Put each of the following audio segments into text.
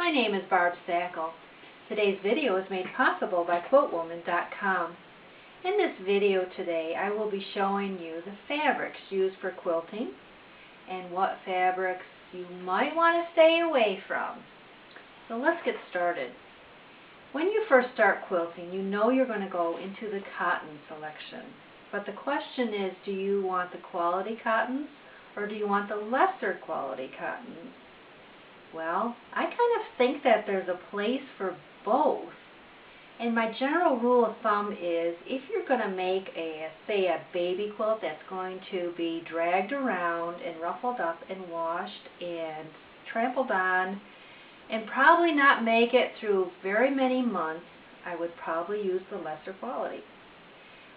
My name is Barb Sackel. Today's video is made possible by QuiltWoman.com. In this video today, I will be showing you the fabrics used for quilting and what fabrics you might want to stay away from. So let's get started. When you first start quilting, you know you're going to go into the cotton selection. But the question is, do you want the quality cottons or do you want the lesser quality cottons? Well, I kind of think that there's a place for both. And my general rule of thumb is, if you're going to make say a baby quilt that's going to be dragged around and ruffled up and washed and trampled on and probably not make it through very many months, I would probably use the lesser quality.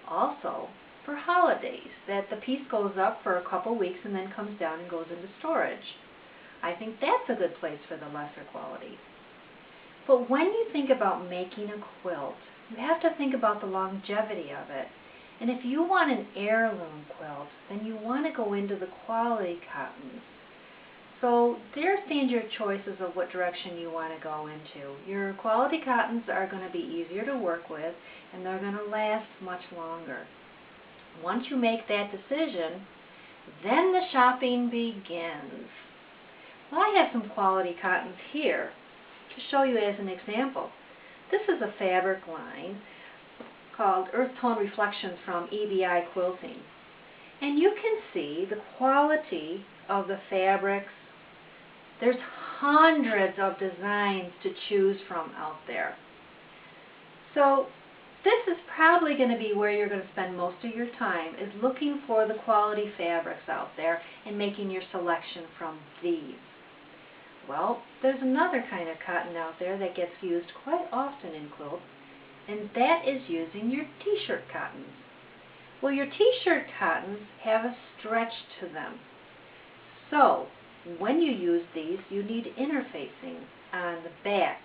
Also, for holidays, that the piece goes up for a couple weeks and then comes down and goes into storage. I think that's a good place for the lesser quality. But when you think about making a quilt, you have to think about the longevity of it. And if you want an heirloom quilt, then you want to go into the quality cottons. So there stand your choices of what direction you want to go into. Your quality cottons are going to be easier to work with and they're going to last much longer. Once you make that decision, then the shopping begins. Well, I have some quality cottons here to show you as an example. This is a fabric line called Earth Tone Reflections from EBI Quilting. And you can see the quality of the fabrics. There's hundreds of designs to choose from out there. So this is probably going to be where you're going to spend most of your time, is looking for the quality fabrics out there and making your selection from these. Well, there's another kind of cotton out there that gets used quite often in quilts, and that is using your t-shirt cottons. Well, your t-shirt cottons have a stretch to them. So, when you use these, you need interfacing on the back.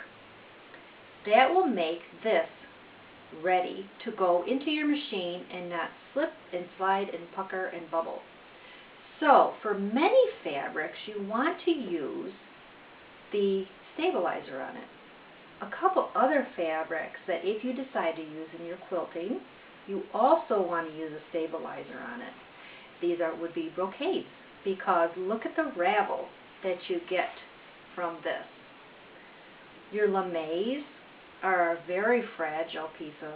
That will make this ready to go into your machine and not slip and slide and pucker and bubble. So, for many fabrics, you want to use the stabilizer on it. A couple other fabrics that if you decide to use in your quilting, you also want to use a stabilizer on it. These would be brocades, because look at the ravel that you get from this. Your lames are a very fragile piece of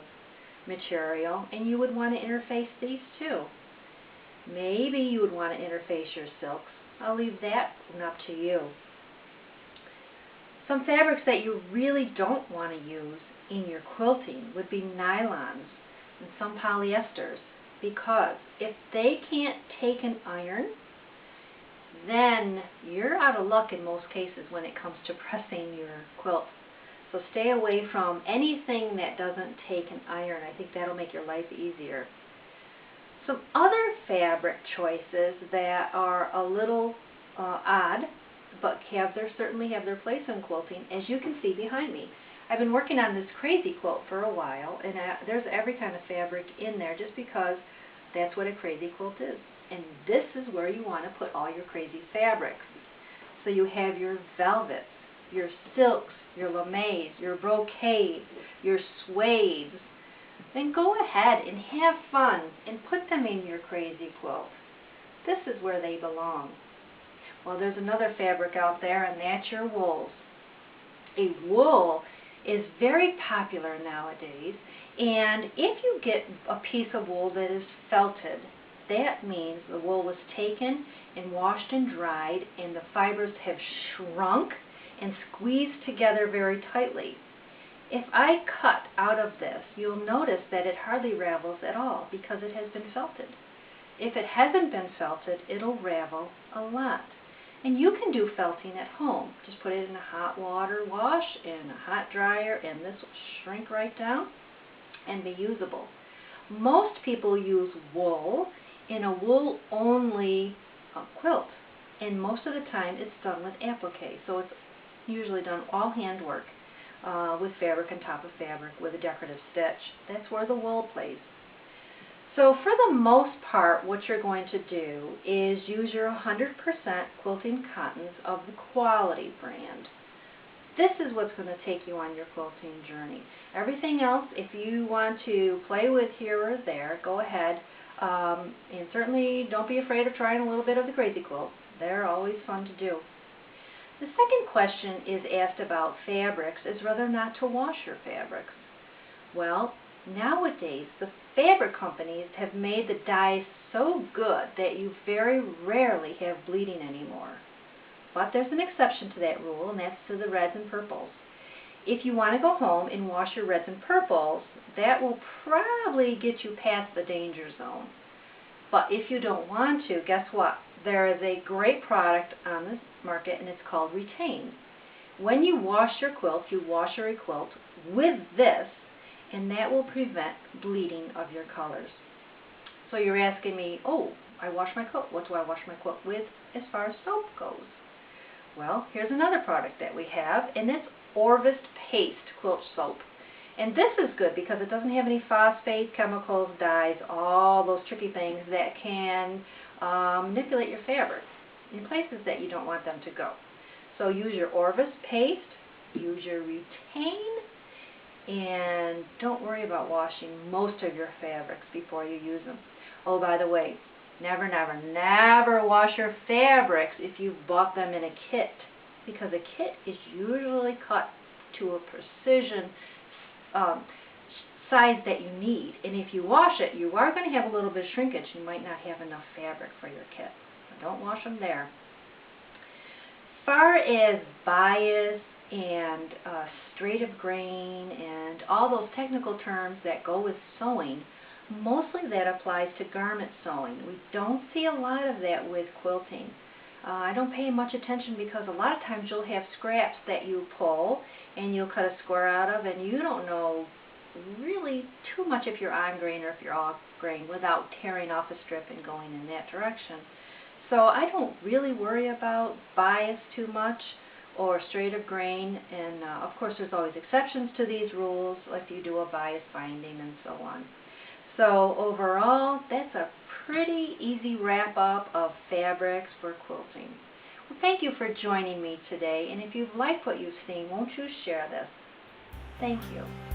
material, and you would want to interface these too. Maybe you would want to interface your silks. I'll leave that up to you. Some fabrics that you really don't want to use in your quilting would be nylons and some polyesters, because if they can't take an iron, then you're out of luck in most cases when it comes to pressing your quilt. So stay away from anything that doesn't take an iron. I think that'll make your life easier. Some other fabric choices that are a little odd, but certainly have their place in quilting, as you can see behind me. I've been working on this crazy quilt for a while, and there's every kind of fabric in there just because that's what a crazy quilt is. And this is where you want to put all your crazy fabrics. So you have your velvets, your silks, your lames, your brocades, your suedes. Then go ahead and have fun and put them in your crazy quilt. This is where they belong. Well, there's another fabric out there, and that's your wools. A wool is very popular nowadays, and if you get a piece of wool that is felted, that means the wool was taken and washed and dried, and the fibers have shrunk and squeezed together very tightly. If I cut out of this, you'll notice that it hardly ravels at all because it has been felted. If it hasn't been felted, it'll ravel a lot. And you can do felting at home. Just put it in a hot water wash and a hot dryer, and this will shrink right down and be usable. Most people use wool in a wool-only quilt, and most of the time it's done with applique. So it's usually done all handwork with fabric on top of fabric with a decorative stitch. That's where the wool plays. So for the most part, what you're going to do is use your 100% quilting cottons of the quality brand. this is what's going to take you on your quilting journey. Everything else, if you want to play with here or there, go ahead. And certainly don't be afraid of trying a little bit of the crazy quilts. They're always fun to do. The second question is asked about fabrics, is whether or not to wash your fabrics. Well, nowadays the fabric companies have made the dyes so good that you very rarely have bleeding anymore. But there's an exception to that rule, and that's to the reds and purples. If you want to go home and wash your reds and purples, that will probably get you past the danger zone. But if you don't want to, guess what? There is a great product on the market, and it's called Retain. When you wash your quilt, you wash your quilt with this, and that will prevent bleeding of your colors. So you're asking me, oh, I wash my quilt. What do I wash my quilt with as far as soap goes? Well, here's another product that we have, and it's Orvis Paste Quilt Soap. And this is good because it doesn't have any phosphate, chemicals, dyes, all those tricky things that can manipulate your fabric in places that you don't want them to go. So use your Orvis Paste, use your Retain, and don't worry about washing most of your fabrics before you use them. Oh, by the way, never, never, never wash your fabrics if you've bought them in a kit, because a kit is usually cut to a precision size that you need. And if you wash it, you are going to have a little bit of shrinkage. You might not have enough fabric for your kit. So don't wash them there. As far as bias and straight of grain and all those technical terms that go with sewing, mostly that applies to garment sewing. We don't see a lot of that with quilting. I don't pay much attention because a lot of times you'll have scraps that you pull and you'll cut a square out of, and you don't know really too much if you're on grain or if you're off grain without tearing off a strip and going in that direction. So I don't really worry about bias too much or straight of grain, and of course there's always exceptions to these rules, like you do a bias binding and so on. So overall, that's a pretty easy wrap-up of fabrics for quilting. Well, thank you for joining me today, and if you've liked what you've seen, won't you share this? Thank you.